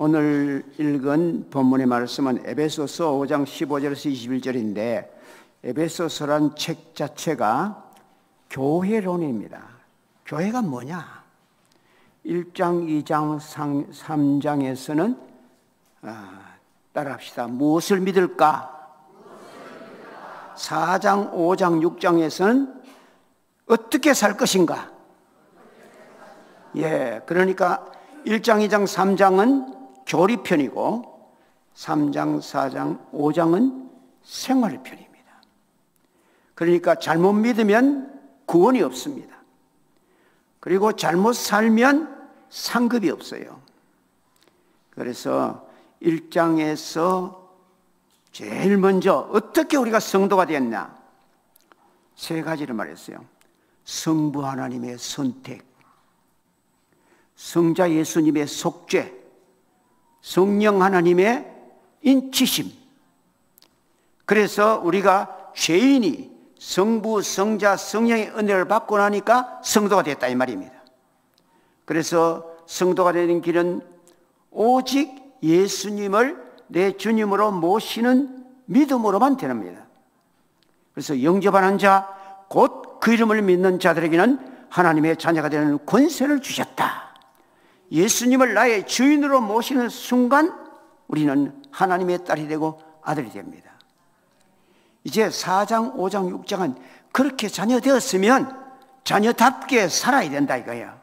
오늘 읽은 본문의 말씀은 에베소서 5장 15절에서 21절인데 에베소서란 책 자체가 교회론입니다. 교회가 뭐냐? 1장, 2장, 3장에서는 따라합시다. 무엇을 믿을까? 4장, 5장, 6장에서는 어떻게 살 것인가? 그러니까 1장, 2장, 3장은 교리편이고 3장, 4장, 5장은 생활편입니다. 그러니까 잘못 믿으면 구원이 없습니다. 그리고 잘못 살면 상급이 없어요. 그래서 1장에서 제일 먼저 어떻게 우리가 성도가 됐나? 세 가지를 말했어요. 성부 하나님의 선택, 성자 예수님의 속죄, 성령 하나님의 인치심. 그래서 우리가 죄인이 성부, 성자, 성령의 은혜를 받고 나니까 성도가 됐다 이 말입니다. 그래서 성도가 되는 길은 오직 예수님을 내 주님으로 모시는 믿음으로만 되랍니다. 그래서 영접하는 자, 곧 그 이름을 믿는 자들에게는 하나님의 자녀가 되는 권세를 주셨다. 예수님을 나의 주인으로 모시는 순간 우리는 하나님의 딸이 되고 아들이 됩니다. 이제 4장, 5장, 6장은 그렇게 자녀 되었으면 자녀답게 살아야 된다 이거예요.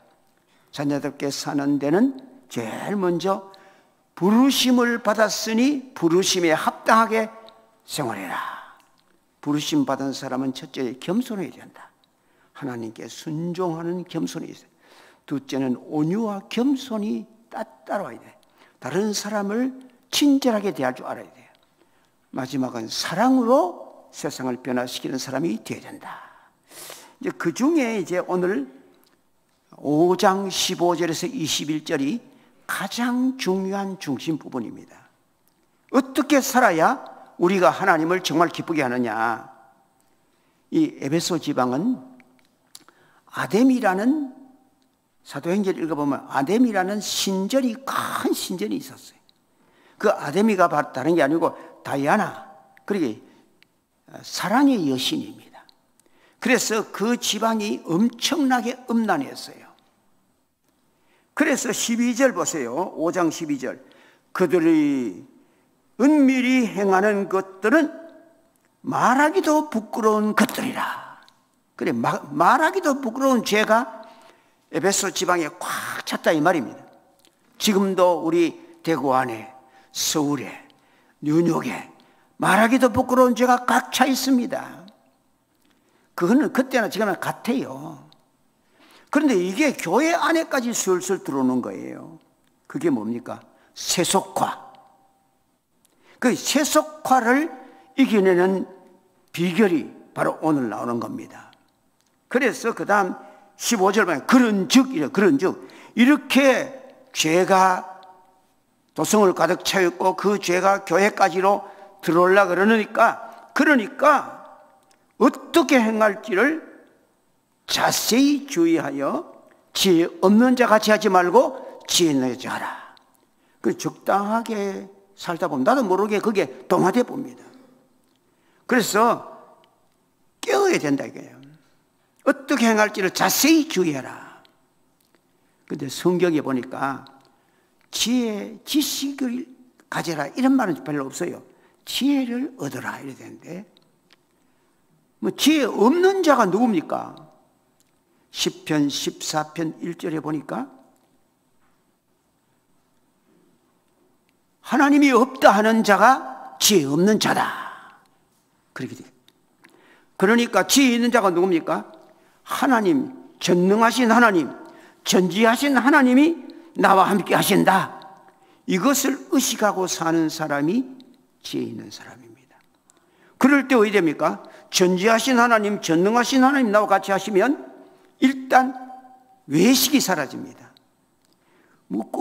자녀답게 사는 데는 제일 먼저 부르심을 받았으니 부르심에 합당하게 생활해라. 부르심 받은 사람은 첫째 겸손해야 된다. 하나님께 순종하는 겸손이 있어요. 둘째는 온유와 겸손이 따라와야 돼. 다른 사람을 친절하게 대할 줄 알아야 돼요. 마지막은 사랑으로 세상을 변화시키는 사람이 되어야 된다. 이제 그 중에 이제 오늘 5장 15절에서 21절이 가장 중요한 중심 부분입니다. 어떻게 살아야 우리가 하나님을 정말 기쁘게 하느냐? 이 에베소 지방은 아뎀이라는, 사도행전 읽어보면 아뎀이라는 신전이, 큰 신전이 있었어요. 그 아데미가 다른 게 아니고 다이아나, 그러게 사랑의 여신입니다. 그래서 그 지방이 엄청나게 음란했어요. 그래서 12절 보세요. 5장 12절. 그들이 은밀히 행하는 것들은 말하기도 부끄러운 것들이라. 그래, 말하기도 부끄러운 죄가 에베소 지방에 꽉 찼다 이 말입니다. 지금도 우리 대구 안에, 서울에, 뉴욕에 말하기도 부끄러운 죄가 꽉 차 있습니다. 그거는 그때나 지금이나 같아요. 그런데 이게 교회 안에까지 슬슬 들어오는 거예요. 그게 뭡니까? 세속화. 그 세속화를 이겨내는 비결이 바로 오늘 나오는 겁니다. 그래서 그 다음 15절 보면 그런즉 이렇게 죄가 도성을 가득 차있고 그 죄가 교회까지로 들어오려고 그러니까 어떻게 행할지를 자세히 주의하여 지혜 없는 자 같이 하지 말고 지혜 있는 자 하라. 그 적당하게 살다 보면 나도 모르게 그게 동화돼 봅니다. 그래서 깨어야 된다 이거예요. 어떻게 행할지를 자세히 주의해라. 근데 성경에 보니까 지식을 가져라 이런 말은 별로 없어요. 지혜를 얻어라 이래야 되는데, 지혜 없는 자가 누굽니까? 10편 14편 1절에 보니까 하나님이 없다 하는 자가 지혜 없는 자다. 그렇게 돼요. 그러니까 지혜 있는 자가 누굽니까? 하나님, 전능하신 하나님, 전지하신 하나님이 나와 함께 하신다. 이것을 의식하고 사는 사람이 지혜 있는 사람입니다. 그럴 때 어떻게 됩니까? 전지하신 하나님, 전능하신 하나님 나와 같이 하시면 일단 외식이 사라집니다.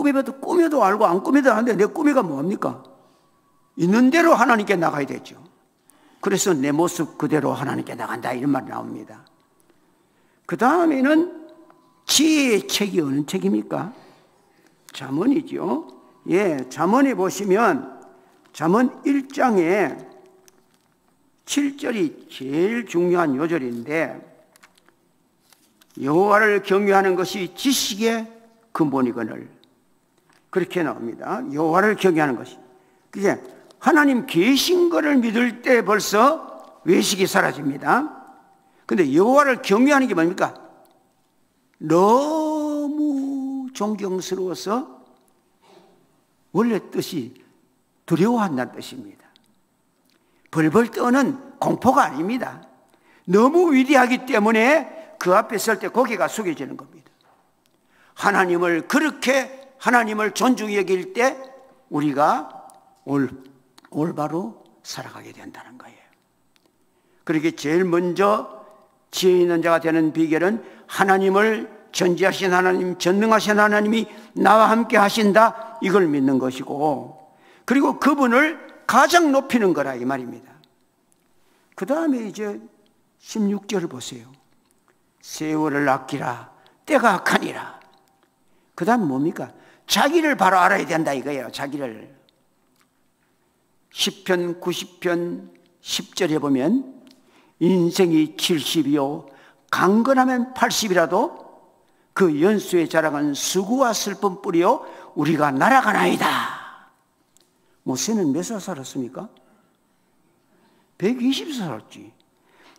꾸며도 알고 안 꾸며도 아는데 내 꾸미가 뭡니까? 있는 대로 하나님께 나가야 되죠. 그래서 내 모습 그대로 하나님께 나간다 이런 말이 나옵니다. 그 다음에는 지혜의 책이 어느 책입니까? 잠언이죠. 예, 잠언에 보시면 잠언 1장에 7절이 제일 중요한 요절인데, 여호와를 경외하는 것이 지식의 근본이거늘, 그렇게 나옵니다. 여호와를 경외하는 것이. 그게 하나님 계신 것을 믿을 때 벌써 외식이 사라집니다. 근데 여호와를 경외하는 게 뭡니까? 너무 존경스러워서 원래 뜻이 두려워한다는 뜻입니다. 벌벌 떠는 공포가 아닙니다. 너무 위대하기 때문에 그 앞에 설 때 고개가 숙여지는 겁니다. 하나님을 그렇게 하나님을 존중히 여길 때 우리가 올바로 살아가게 된다는 거예요. 그렇게 제일 먼저 지혜 있는 자가 되는 비결은 하나님을 전지하신 하나님, 전능하신 하나님이 나와 함께 하신다, 이걸 믿는 것이고, 그리고 그분을 가장 높이는 거라 이 말입니다. 그 다음에 이제 16절을 보세요. 세월을 아끼라, 때가 악하니라. 그 다음 뭡니까? 자기를 바로 알아야 된다 이거예요. 자기를. 10편 90편 10절에 보면 인생이 70이요 강건하면 80이라도 그 연수의 자랑은 수고와 슬픔뿐이요 우리가 날아가나이다. 모세는 몇 살 살았습니까? 120살 살았지.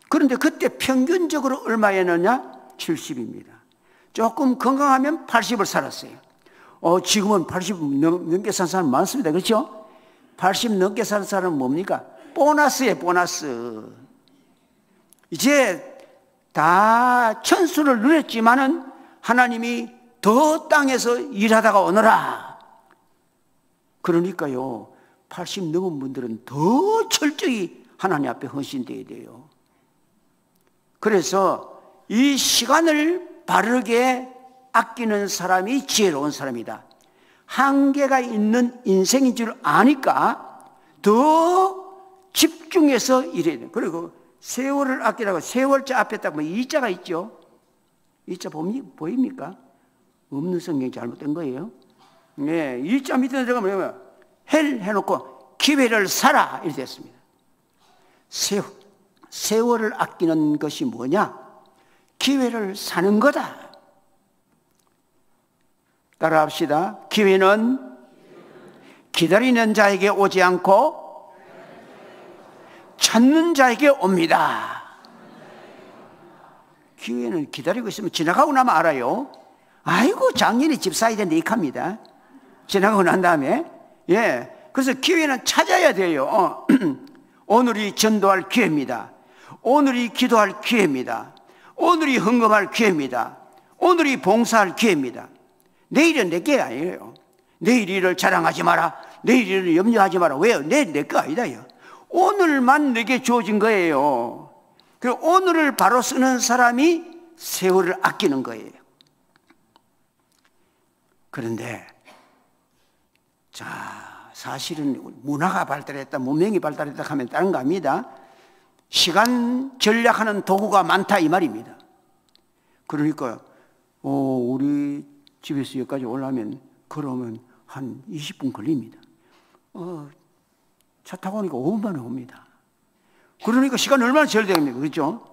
그런데 그때 평균적으로 얼마였느냐? 70입니다. 조금 건강하면 80을 살았어요. 지금은 80 넘게 산 사람 많습니다. 그렇죠? 80 넘게 산 사람은 뭡니까? 보너스예요, 보너스. 이제 다 천수를 누렸지만은 하나님이 더 땅에서 일하다가 오너라. 그러니까요, 80 넘은 분들은 더 철저히 하나님 앞에 헌신되어야 돼요. 그래서 이 시간을 바르게 아끼는 사람이 지혜로운 사람이다. 한계가 있는 인생인 줄 아니까 더 집중해서 일해야 돼요. 그리고 세월을 아끼라고, 세월자 앞에 딱 이자가 있죠. 이자 보입니까? 없는 성경이 잘못된 거예요. 네, 이자 밑에 들어가면 헬 해놓고 기회를 사라 이렇게 됐습니다. 세월을 아끼는 것이 뭐냐? 기회를 사는 거다. 따라합시다. 기회는 기다리는 자에게 오지 않고 찾는 자에게 옵니다. 기회는 기다리고 있으면 지나가고 나면 알아요. 아이고 작년에 집 사야 되는데 이합니다. 지나가고 난 다음에. 예, 그래서 기회는 찾아야 돼요. 오늘이 전도할 기회입니다. 오늘이 기도할 기회입니다. 오늘이 헌금할 기회입니다. 오늘이 봉사할 기회입니다. 내일은 내 게 아니에요. 내일 일을 자랑하지 마라. 내일 일을 염려하지 마라. 왜요? 내일 내 거 아니다요. 오늘만 내게 주어진 거예요. 그리고 오늘을 바로 쓰는 사람이 세월을 아끼는 거예요. 그런데 자, 사실은 문화가 발달했다, 문명이 발달했다 하면 다른 거 아닙니다. 시간 전략하는 도구가 많다 이 말입니다. 그러니까 우리 집에서 여기까지 오려면 걸어오면 한 20분 걸립니다. 차 타고 오니까 5분 만에 옵니다. 그러니까 시간 얼마나 절대됩니까? 그렇죠?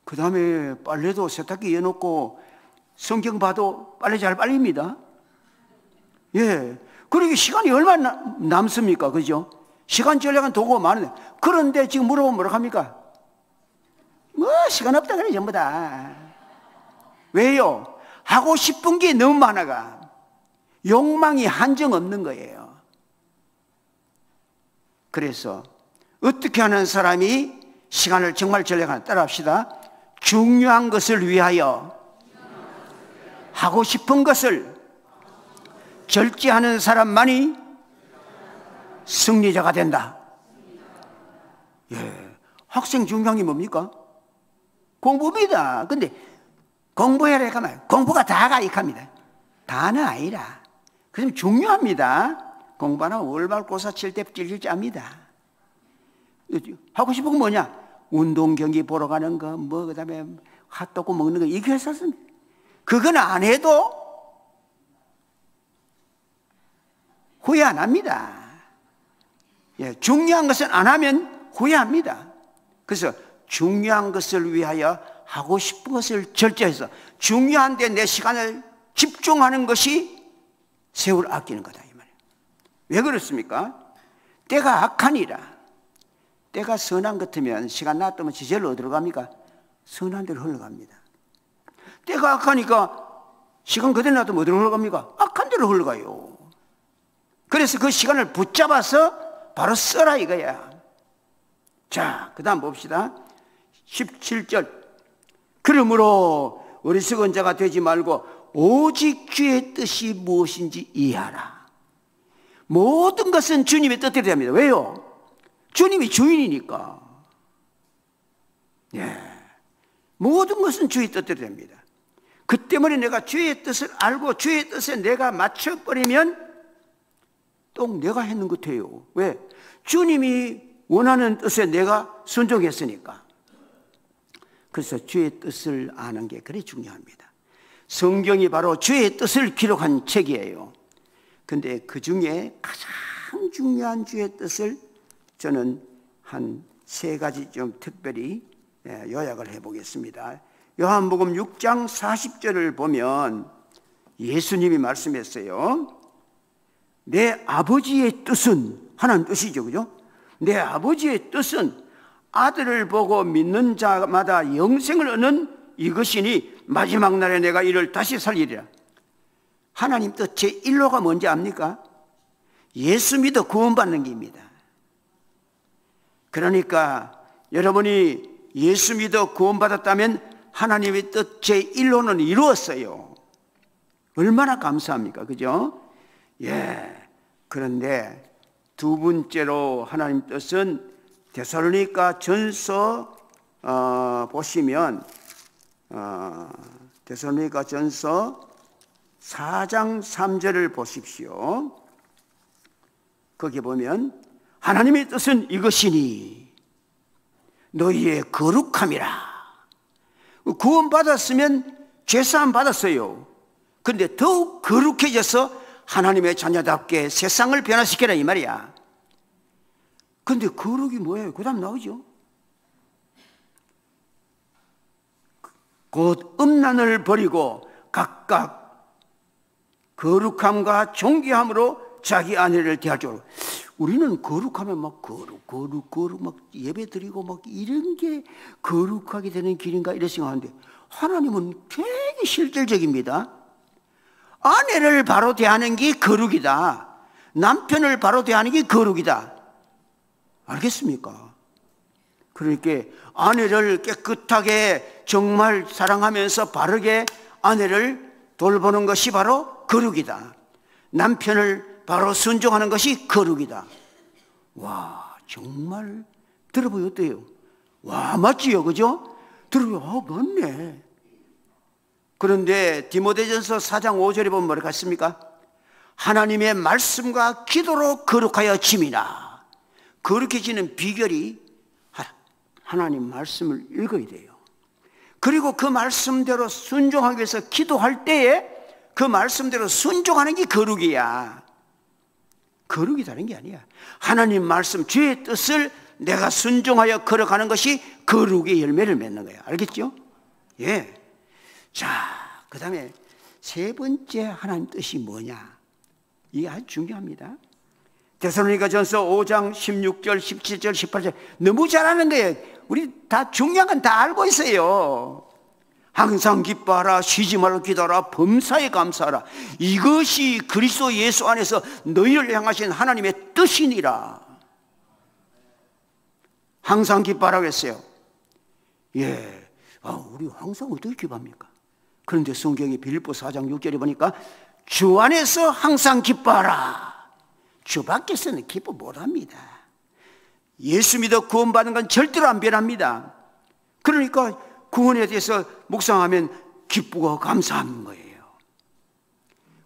그 다음에 빨래도 세탁기 해놓고 성경 봐도 빨래 잘 빨립니다. 예. 그러니까 시간이 얼마나 남습니까? 그죠? 시간 전략은 도구가 많은데, 그런데 지금 물어보면 뭐라고 합니까? 시간 없다 그래 전부 다. 왜요? 하고 싶은 게 너무 많아가. 욕망이 한정 없는 거예요. 그래서 어떻게 하는 사람이 시간을 정말 전략하나? 따라합시다. 중요한 것을 위하여 하고 싶은 것을 절제하는 사람만이 승리자가 된다. 예, 학생 중요한 게 뭡니까? 공부입니다. 근데 공부해라 하면 공부가 다가 이합니다. 다는 아니라. 그럼 중요합니다. 공부 안 하면 월말고사 칠 때 찔찔 짭니다. 하고 싶은 건 뭐냐? 운동 경기 보러 가는 거, 그다음에 핫도그 먹는 거, 이게 했었습니다. 그건 안 해도 후회 안 합니다. 예, 중요한 것은 안 하면 후회합니다. 그래서 중요한 것을 위하여 하고 싶은 것을 절제해서 중요한 데 내 시간을 집중하는 것이 세월을 아끼는 거다 이 말이에요. 왜 그렇습니까? 때가 악하니라. 때가 선한 것 같으면 시간 놔두면 지절로 어디로 갑니까? 선한 데로 흘러갑니다. 때가 악하니까 시간 그대로 놔두면 어디로 흘러갑니까? 악한 데로 흘러가요. 그래서 그 시간을 붙잡아서 바로 써라 이거야. 자, 그 다음 봅시다. 17절. 그러므로 어리석은 자가 되지 말고 오직 주의 뜻이 무엇인지 이해하라. 모든 것은 주님의 뜻대로 됩니다. 왜요? 주님이 주인이니까. 예. 모든 것은 주의 뜻대로 됩니다. 그 때문에 내가 주의 뜻을 알고 주의 뜻에 내가 맞춰버리면 또 내가 했는 것 같아요. 왜? 주님이 원하는 뜻에 내가 순종했으니까. 그래서 주의 뜻을 아는 게 그리 중요합니다. 성경이 바로 주의 뜻을 기록한 책이에요. 근데 그 중에 가장 중요한 주의 뜻을 저는 한 3가지 좀 특별히 요약을 해보겠습니다. 요한복음 6장 40절을 보면 예수님이 말씀했어요. 내 아버지의 뜻은, 하나님 뜻이죠, 그죠? 내 아버지의 뜻은 아들을 보고 믿는 자마다 영생을 얻는 이것이니 마지막 날에 내가 이를 다시 살리리라. 하나님 뜻 제1호가 뭔지 압니까? 예수 믿어 구원받는 길입니다. 그러니까 여러분이 예수 믿어 구원받았다면 하나님의 뜻 제1호는 이루었어요. 얼마나 감사합니까? 그죠? 예. 그런데 두 번째로 하나님 뜻은 데살로니가 전서 보시면 데살로니가 전서 4장 3절을 보십시오. 거기 보면 하나님의 뜻은 이것이니 너희의 거룩함이라. 구원받았으면 죄사함 받았어요. 그런데 더욱 거룩해져서 하나님의 자녀답게 세상을 변화시켜라 이 말이야. 그런데 거룩이 뭐예요? 그 다음 나오죠. 곧 음란을 버리고 각각 거룩함과 존귀함으로 자기 아내를 대할 줄. 우리는 거룩하면 막 거룩 막 예배 드리고 막 이런 게 거룩하게 되는 길인가 이렇게 생각하는데 하나님은 되게 실질적입니다. 아내를 바로 대하는 게 거룩이다. 남편을 바로 대하는 게 거룩이다. 알겠습니까? 그러니까 아내를 깨끗하게 정말 사랑하면서 바르게 아내를 돌보는 것이 바로 거룩이다. 남편을 바로 순종하는 것이 거룩이다. 와, 정말 들어보기 어때요? 와, 맞지요, 그죠? 들어보기 맞네. 그런데 디모데전서 4장 5절에 보면 뭐라고 했습니까? 하나님의 말씀과 기도로 거룩하여 짐이라. 거룩해지는 비결이 하나님 말씀을 읽어야 돼요. 그리고 그 말씀대로 순종하기 위해서 기도할 때에 그 말씀대로 순종하는 게 거룩이야. 거룩이 다른 게 아니야. 하나님 말씀, 주의 뜻을 내가 순종하여 걸어가는 것이 거룩의 열매를 맺는 거야. 알겠죠? 예. 자, 그 다음에 3번째 하나님 뜻이 뭐냐? 이게 아주 중요합니다. 데살로니가 전서 5장 16절, 17절, 18절 너무 잘 아는 거예요. 우리 다 중요한 건 다 알고 있어요. 항상 기뻐하라, 쉬지 말고 기도하라, 범사에 감사하라. 이것이 그리스도 예수 안에서 너희를 향하신 하나님의 뜻이니라. 항상 기뻐하라고 했어요. 예, 우리 항상 어떻게 기뻐합니까? 그런데 성경이 빌립보 4장 6절에 보니까 주 안에서 항상 기뻐하라. 주 밖에서는 기뻐 못합니다. 예수 믿어 구원받는 건 절대로 안 변합니다. 그러니까 구원에 대해서 묵상하면 기쁘고 감사하는 거예요.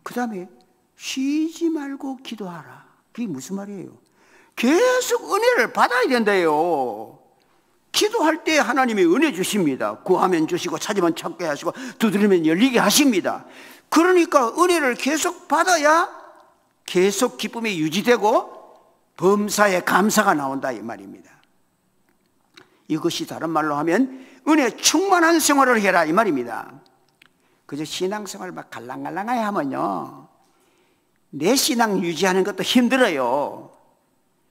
그 다음에 쉬지 말고 기도하라. 그게 무슨 말이에요? 계속 은혜를 받아야 된다요. 기도할 때 하나님이 은혜 주십니다. 구하면 주시고 찾으면 찾게 하시고 두드리면 열리게 하십니다. 그러니까 은혜를 계속 받아야 계속 기쁨이 유지되고 범사에 감사가 나온다 이 말입니다. 이것이 다른 말로 하면 은혜 충만한 생활을 해라 이 말입니다. 그저 신앙생활을 막 갈랑갈랑하게 하면요, 내 신앙 유지하는 것도 힘들어요.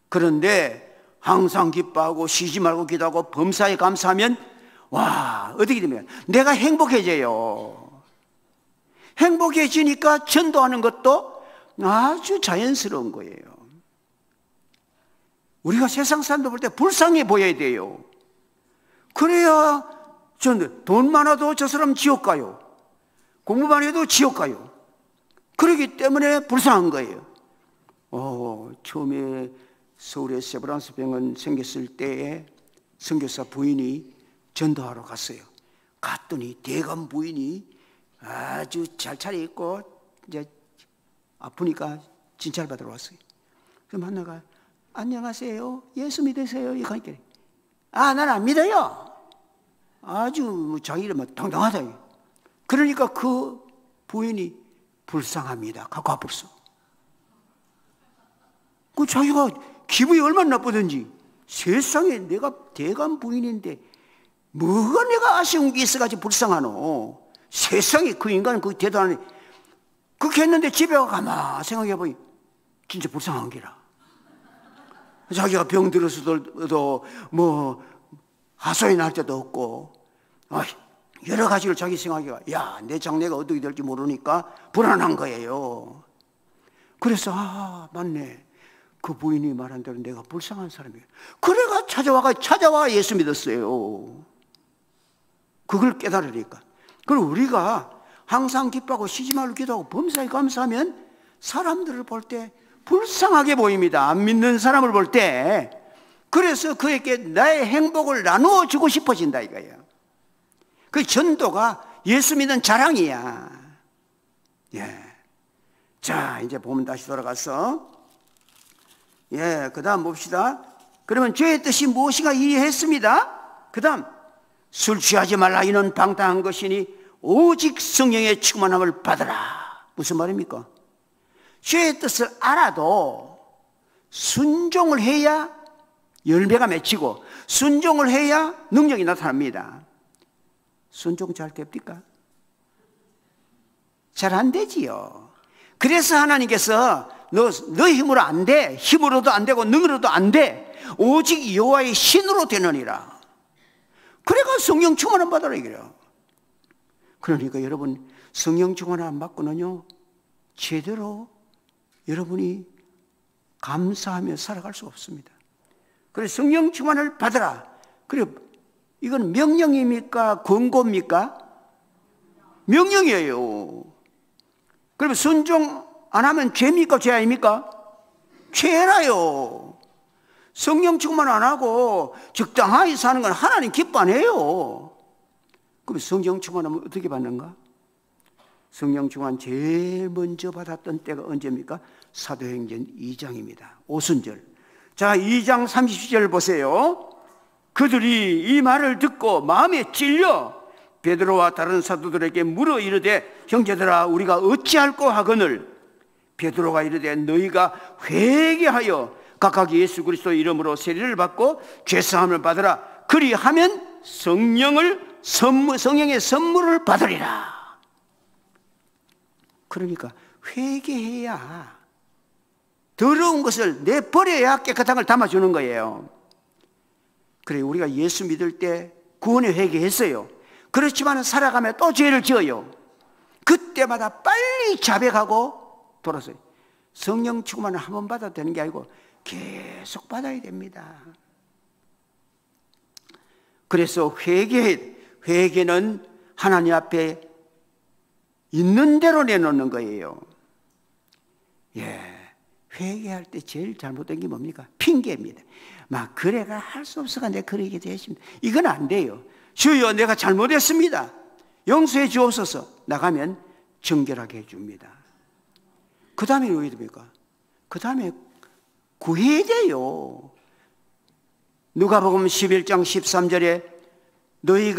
그런데 항상 기뻐하고 쉬지 말고 기도하고 범사에 감사하면 와, 어떻게 되면 내가 행복해져요. 행복해지니까 전도하는 것도 아주 자연스러운 거예요. 우리가 세상 사람들 볼 때 불쌍해 보여야 돼요. 그래야 돈 많아도 저 사람 지옥 가요. 공부만 해도 지옥 가요. 그렇기 때문에 불쌍한 거예요. 처음에 서울에 세브란스 병원 생겼을 때에 선교사 부인이 전도하러 갔어요. 갔더니 대감 부인이 아주 잘 차려입고 이제 아프니까 진찰 받으러 왔어요. 그럼 만나가 안녕하세요, 예수 믿으세요? 이렇게 하니까 난 안 믿어요. 아주 자기 이름은 당당하다. 그러니까 그 부인이 불쌍합니다 갖고 와버렸어. 그 자기가 기분이 얼마나 나쁘든지, 세상에 내가 대감 부인인데 뭐가 내가 아쉬운 게 있어가지고 불쌍하노. 세상에 그 인간은 그 대단하네. 그렇게 했는데 집에 가만 생각해보니 진짜 불쌍한 게라. 자기가 병 들어서도 뭐 하소연 할 때도 없고 여러 가지를 자기 생각해가 내 장래가 어떻게 될지 모르니까 불안한 거예요. 그래서 맞네, 그 부인이 말한 대로 내가 불쌍한 사람이에요. 그래가 찾아와 예수 믿었어요. 그걸 깨달으니까. 그리고 우리가 항상 기뻐하고 쉬지 말고 기도하고 범사에 감사하면 사람들을 볼 때 불쌍하게 보입니다. 안 믿는 사람을 볼 때. 그래서 그에게 나의 행복을 나누어 주고 싶어진다 이거예요. 그 전도가 예수 믿는 자랑이야. 자, 이제 보면 다시 돌아가서 그 다음 봅시다. 그러면 죄의 뜻이 무엇인가 이해했습니다. 그 다음 술 취하지 말라, 이는 방탕한 것이니 오직 성령의 충만함을 받으라. 무슨 말입니까? 죄의 뜻을 알아도 순종을 해야 열매가 맺히고 순종을 해야 능력이 나타납니다. 순종 잘 됩니까? 잘 안 되지요. 그래서 하나님께서 너 힘으로 안 돼. 힘으로도 안 되고 능으로도 안 돼. 오직 여호와의 신으로 되느니라. 그래가 성령 충만함 받으라 이거예요. 그러니까 여러분, 성령 충만함 받고는요, 제대로 여러분이 감사하며 살아갈 수 없습니다. 그래서 성령 충만을 받으라. 그래, 이건 명령입니까? 권고입니까? 명령이에요. 그러면 순종 안 하면 죄입니까? 죄 아닙니까? 죄라요. 성령 충만 안 하고 적당하게 사는 건 하나님 기뻐 안 해요. 그럼 성령 충만하면 어떻게 받는가? 성령 충만 제일 먼저 받았던 때가 언제입니까? 사도행전 2장입니다. 오순절. 자, 2장 30절 보세요. 그들이 이 말을 듣고 마음에 찔려 베드로와 다른 사도들에게 물어 이르되, 형제들아, 우리가 어찌할꼬 하거늘. 베드로가 이르되, 너희가 회개하여 각각 예수 그리스도 이름으로 세례를 받고 죄사함을 받으라. 그리하면 성령의 선물을 받으리라. 그러니까 회개해야, 더러운 것을 내버려야 깨끗한 걸 담아주는 거예요. 그래, 우리가 예수 믿을 때 구원에 회개했어요. 그렇지만 살아가며 또 죄를 지어요. 그때마다 빨리 자백하고 돌아서요. 성령 충만을 한 번 받아도 되는 게 아니고 계속 받아야 됩니다. 그래서 회개는 하나님 앞에 있는 대로 내놓는 거예요. 회개할 때 제일 잘못된 게 뭡니까? 핑계입니다. 막 그래가 할 수 없어가 내가 그러게 되었습니다. 이건 안 돼요. 주여, 내가 잘못했습니다. 용서해 주옵소서. 나가면 정결하게 해줍니다. 그 다음에 왜 됩니까? 그 다음에 구해야 돼요. 누가복음 11장 13절에 너희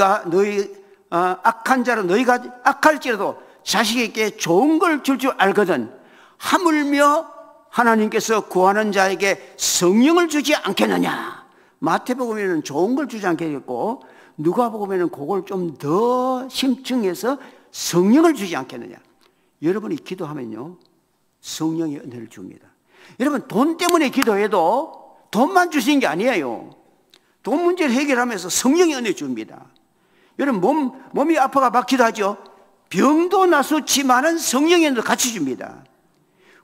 악한 자로 너희가 악할지라도 자식에게 좋은 걸 줄 줄 알거든 하물며 하나님께서 구하는 자에게 성령을 주지 않겠느냐. 마태복음에는 좋은 걸 주지 않겠고 누가복음에는 그걸 좀 더 심층해서 성령을 주지 않겠느냐. 여러분이 기도하면요 성령의 은혜를 줍니다. 여러분 돈 때문에 기도해도 돈만 주시는 게 아니에요. 돈 문제를 해결하면서 성령의 은혜 줍니다. 여러분 몸이 아파가 막 기도하죠. 병도 나수치만은 성령의 은혜도 같이 줍니다.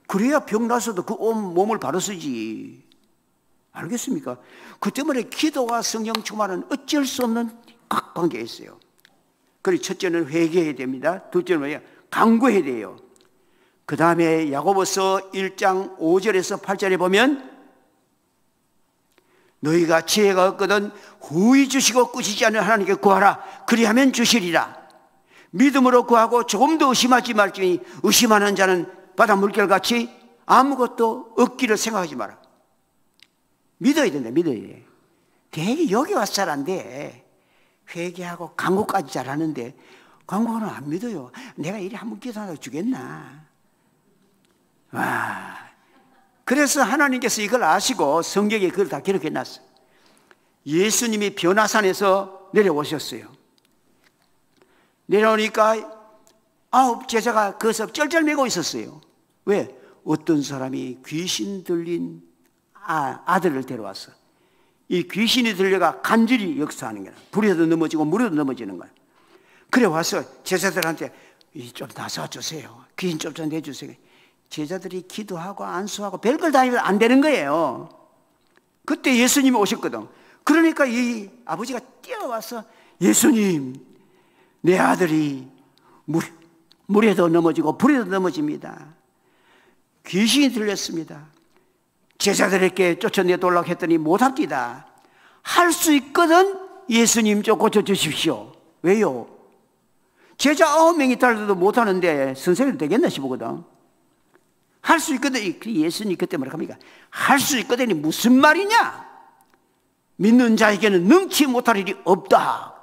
그래야 병 나서도 그 온 몸을 바로 쓰지. 알겠습니까? 그 때문에 기도와 성령 충만은 어쩔 수 없는 관계가 있어요. 그리고 첫째는 회개해야 됩니다. 둘째는 뭐예요? 간구해야 돼요. 그 다음에 야고보서 1장 5절에서 8절에 보면 너희가 지혜가 없거든 후히 주시고 꾸짖지 않는 하나님께 구하라. 그리하면 주시리라. 믿음으로 구하고 조금 더 의심하지 말지니 의심하는 자는 바다 물결같이 아무것도 없기를 생각하지 마라. 믿어야 된다. 믿어야 돼. 되게 여기 와서 잘 안 돼. 회개하고 간구까지 잘하는데 간구는 안 믿어요. 내가 이리 한번 기도하다가 주겠나. 와. 그래서 하나님께서 이걸 아시고 성경에 그걸 다 기록해 놨어요. 예수님이 변화산에서 내려오셨어요. 내려오니까 9 제자가 거기서 쩔쩔매고 있었어요. 왜? 어떤 사람이 귀신 들린 아들을 데려왔어. 이 귀신이 들려가 간절히 역사하는 거야. 불에도 넘어지고 물에도 넘어지는 거야. 그래 와서 제자들한테 좀 나서주세요. 귀신 좀 내주세요. 제자들이 기도하고 안수하고 별걸 다 하면 안 되는 거예요. 그때 예수님이 오셨거든. 그러니까 이 아버지가 뛰어와서 예수님, 내 아들이 물에도 넘어지고 불에도 넘어집니다. 귀신이 들렸습니다. 제자들에게 쫓아내도록 했더니 못합니다. 할 수 있거든 예수님 좀 고쳐주십시오. 왜요? 제자 9명이 달려도 못하는데 선생님 되겠나 싶거든. 할 수 있거든. 예수님 그때 뭐라 합니까? 할 수 있거든이 무슨 말이냐? 믿는 자에게는 능치 못할 일이 없다.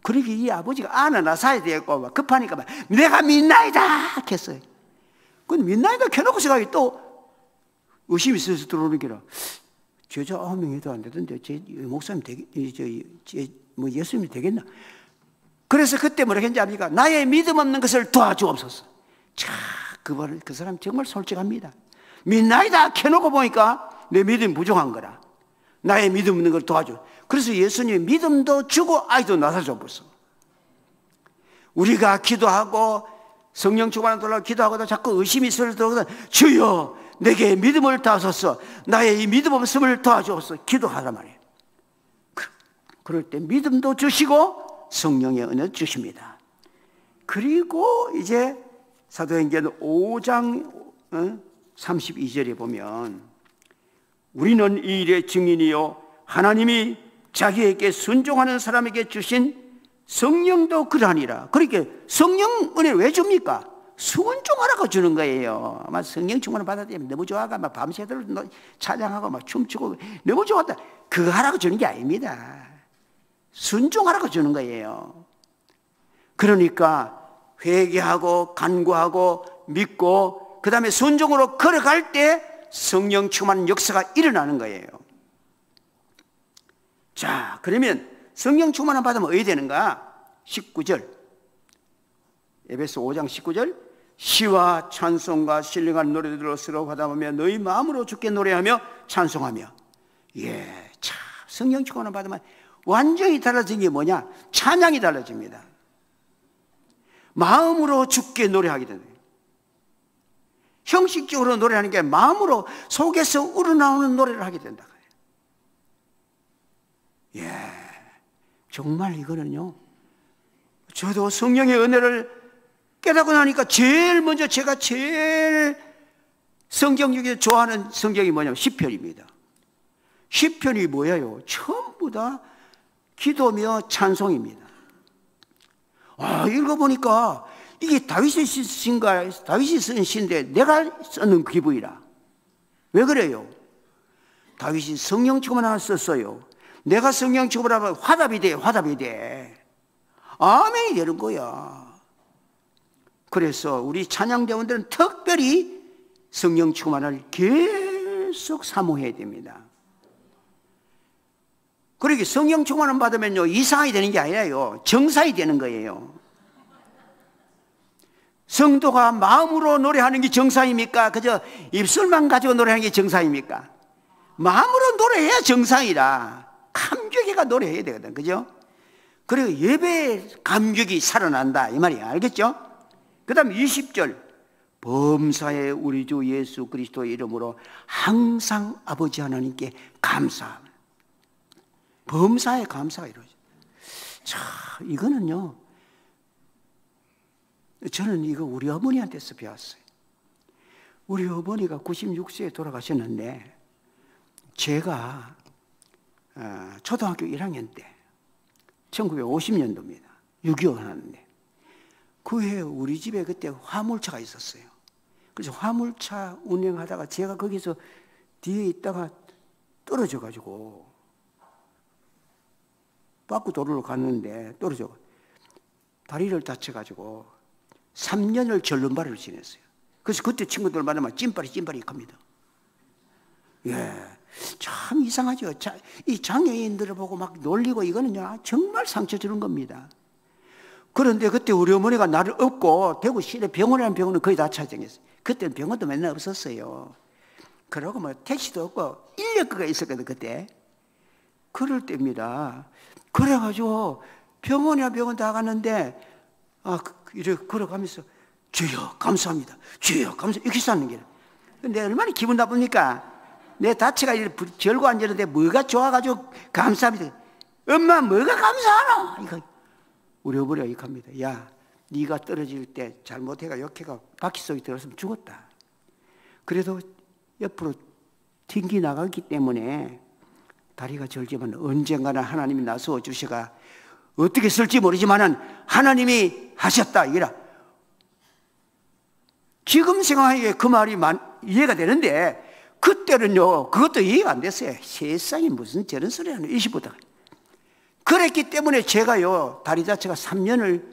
그러니까 이 아버지가 나사야 되겠고 급하니까 내가 믿나이다 했어요. 근데 믿나이다 켜놓고 생각이 또 의심이 있어서 들어오는 게라. 제자 9명이 더 안 되던데 제 목사님 예수님이 되겠나? 그래서 그때 뭐라 했는지 압니까? 나의 믿음 없는 것을 도와주옵소서. 자, 그 사람 정말 솔직합니다. 믿나이다 켜놓고 보니까 내 믿음이 부족한 거라. 나의 믿음 없는 걸 도와줘. 그래서 예수님이 믿음도 주고 아이도 낳아줘 벌써. 우리가 기도하고 성령 충만을 돌아 기도하고도 자꾸 의심이 있을 들어오거든. 주여 내게 믿음을 다하소서. 나의 이 믿음 없음을 도와주옵소서. 기도하란 말이에요. 그럴 때 믿음도 주시고 성령의 은혜 주십니다. 그리고 이제 사도행전 5장 32절에 보면 우리는 이 일의 증인이요 하나님이 자기에게 순종하는 사람에게 주신 성령도 그러하니라. 그러니까 성령 은혜를 왜 줍니까? 순종하라고 주는 거예요. 아마 성령 충만을 받았더니 너무 좋아가 막 밤새도록 찬양하고 막 춤추고 너무 좋았다. 그거 하라고 주는 게 아닙니다. 순종하라고 주는 거예요. 그러니까 회개하고 간구하고 믿고 그 다음에 순종으로 걸어갈 때 성령 충만 역사가 일어나는 거예요. 자, 그러면 성령 충만을 받으면 어떻게 되는가? 19절 에베소 5장 19절 시와 찬송과 신령한 노래들로 서로 화답하며 너희 마음으로 주께 노래하며 찬송하며. 예, 참 성령 충만을 받으면 완전히 달라진 게 뭐냐? 찬양이 달라집니다. 마음으로 주께 노래하게 되는 거예요. 형식적으로 노래하는 게 마음으로 속에서 우러나오는 노래를 하게 된다. 예, 정말 이거는요. 저도 성령의 은혜를 깨닫고 나니까 제가 제일 성경 중에 좋아하는 성경이 뭐냐면 시편입니다. 시편이 뭐예요? 전부 다 기도며 찬송입니다. 읽어보니까 이게 다윗이 쓴 시인데 내가 쓰는 기분이라. 왜 그래요? 다윗이 성령 충만 하나 썼어요. 내가 성령 충만하면 화답이 돼. 아멘이 되는 거야. 그래서 우리 찬양대원들은 특별히 성령 충만을 계속 사모해야 됩니다. 그러게 성령 충만을 받으면요, 이상이 되는 게 아니라요, 정상이 되는 거예요. 성도가 마음으로 노래하는 게 정상입니까? 그저 입술만 가지고 노래하는 게 정상입니까? 마음으로 노래해야 정상이라. 감격이가 노래해야 되거든. 그죠? 그리고 예배의 감격이 살아난다 이 말이야. 알겠죠? 그 다음 20절, 범사에 우리 주 예수 그리스도의 이름으로 항상 아버지 하나님께 감사함. 범사에 감사가 이루어져. 자, 이거는요, 저는 이거 우리 어머니한테서 배웠어요. 우리 어머니가 96세에 돌아가셨는데, 제가 초등학교 1학년 때 1950년도입니다. 6.25 하는데 그 해에 우리 집에 그때 화물차가 있었어요. 그래서 화물차 운행하다가 제가 거기서 뒤에 있다가 떨어져 가지고 바꾸 도로로 갔는데 떨어져 다리를 다쳐 가지고 3년을 절름발이를 지냈어요. 그래서 그때 친구들 만나면 찐발이 합니다. 예, 참 이상하죠. 이 장애인들을 보고 막 놀리고 이거는요, 정말 상처 주는 겁니다. 그런데 그때 우리 어머니가 나를 업고 대구 시내 병원이라는 병원은 거의 다 찾아다녔어요. 그때는 병원도 맨날 없었어요. 그러고 뭐 택시도 없고 인력거가 있었거든 그때. 그럴 때입니다. 그래가지고 병원 다 갔는데 이렇게 걸어가면서 주여 감사합니다. 주여 감사합니다. 이렇게 사는 게. 근데 얼마나 기분 나쁩니까? 내 다치가 이렇게 절고 앉았는데 뭐가 좋아가지고 감사합니다. 엄마 뭐가 감사하노? 이거 우리 어머니가 이렇게 합니다. 야, 네가 떨어질 때 잘못해가 욕해가 바퀴 속에 들어갔으면 죽었다. 그래도 옆으로 튕기 나가기 때문에 다리가 절지만 언젠가는 하나님이 나서 주셔가 어떻게 쓸지 모르지만은 하나님이 하셨다 이라. 지금 생각하기에 그 말이 이해가 되는데 그때는요 그것도 이해가 안 됐어요. 세상에 무슨 저런 소리 하는 20보다. 그랬기 때문에 제가요 다리 자체가 3년을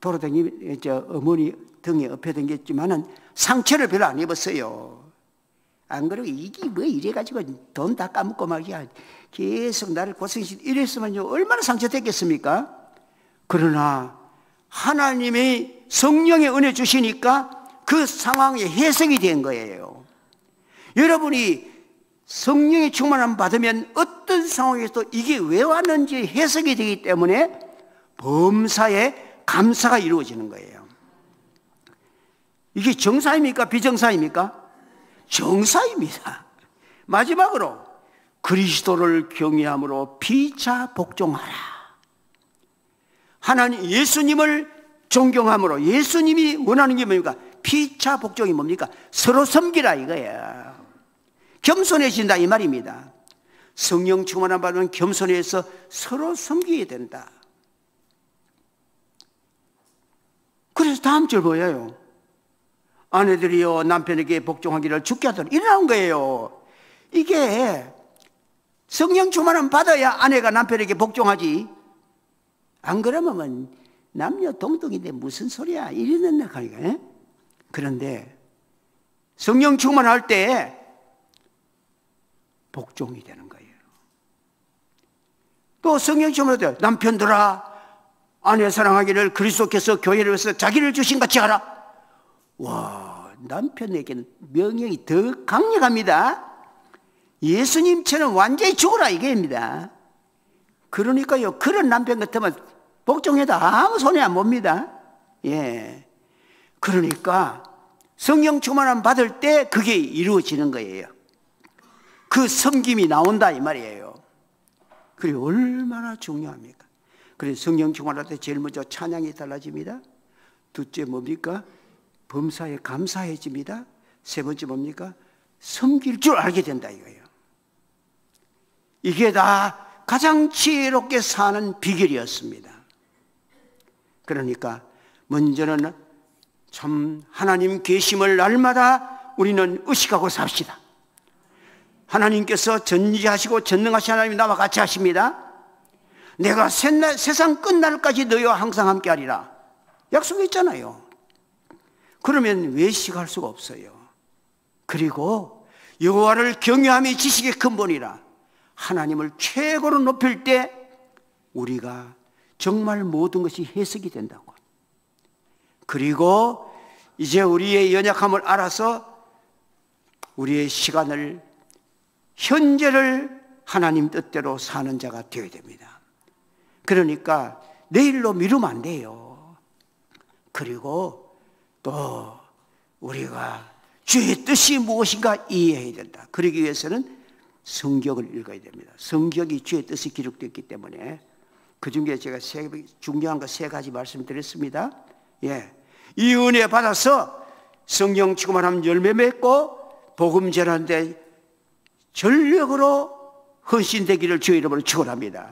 돌아다니 어머니 등에 엎여 댕겼지만은 상처를 별로 안 입었어요. 안 그러고 이게 뭐 이래가지고 돈 다 까먹고 말이야. 계속 나를 고생시키고 이랬으면요 얼마나 상처됐겠습니까? 그러나 하나님이 성령의 은혜 주시니까 그 상황에 해석이 된 거예요. 여러분이 성령의 충만함 받으면 어떤 상황에서도 이게 왜 왔는지 해석이 되기 때문에 범사에 감사가 이루어지는 거예요. 이게 정사입니까? 비정사입니까? 정사입니다. 마지막으로 그리스도를 경외함으로 피차 복종하라. 하나님 예수님을 존경함으로 예수님이 원하는 게 뭡니까? 피차 복종이 뭡니까? 서로 섬기라 이거예요. 겸손해진다 이 말입니다. 성령 충만함 받으면 겸손해서 서로 섬기게 된다. 그래서 다음 절 뭐예요? 아내들이여 남편에게 복종하기를 주께 하도록 일어난 거예요. 이게 성령 충만함 받아야 아내가 남편에게 복종하지. 안 그러면 남녀 동등인데 무슨 소리야 이러는 거니까. 그런데 성령 충만할 때 복종이 되는 거예요. 또 성령 충만할 때 남편들아 아내 사랑하기를 그리스도께서 교회를 위해서 자기를 주신 같이 하라. 와, 남편에게는 명령이 더 강력합니다. 예수님처럼 완전히 죽으라 이게입니다. 그러니까요 그런 남편 같으면 복종해도 아무 손해 안 봅니다. 예, 그러니까 성령 충만함 받을 때 그게 이루어지는 거예요. 그 섬김이 나온다 이 말이에요. 그게 얼마나 중요합니까? 그래서 성령 충만할 때 제일 먼저 찬양이 달라집니다. 둘째 뭡니까? 범사에 감사해집니다. 세 번째 뭡니까? 섬길 줄 알게 된다 이거예요. 이게 다 가장 지혜롭게 사는 비결이었습니다. 그러니까 먼저는 참 하나님 계심을 날마다 우리는 의식하고 삽시다. 하나님께서 전지하시고 전능하신 하나님이 나와 같이 하십니다. 내가 세상 끝날까지 너희와 항상 함께 하리라 약속했잖아요. 그러면 외식할 수가 없어요. 그리고 여호와를 경외함이 지식의 근본이라 하나님을 최고로 높일 때 우리가 정말 모든 것이 해석이 된다고. 그리고 이제 우리의 연약함을 알아서 우리의 시간을, 현재를 하나님 뜻대로 사는 자가 되어야 됩니다. 그러니까 내일로 미루면 안 돼요. 그리고 또 우리가 주의 뜻이 무엇인가 이해해야 된다. 그러기 위해서는 성경을 읽어야 됩니다. 성경이 주의 뜻이 기록되어 있기 때문에 그 중에 제가 중요한 거 3가지 말씀드렸습니다. 예, 이 은혜 받아서 성령 취급하면 열매 맺고 복음 전하는데 전력으로 헌신되기를 주의 이름으로 축원합니다.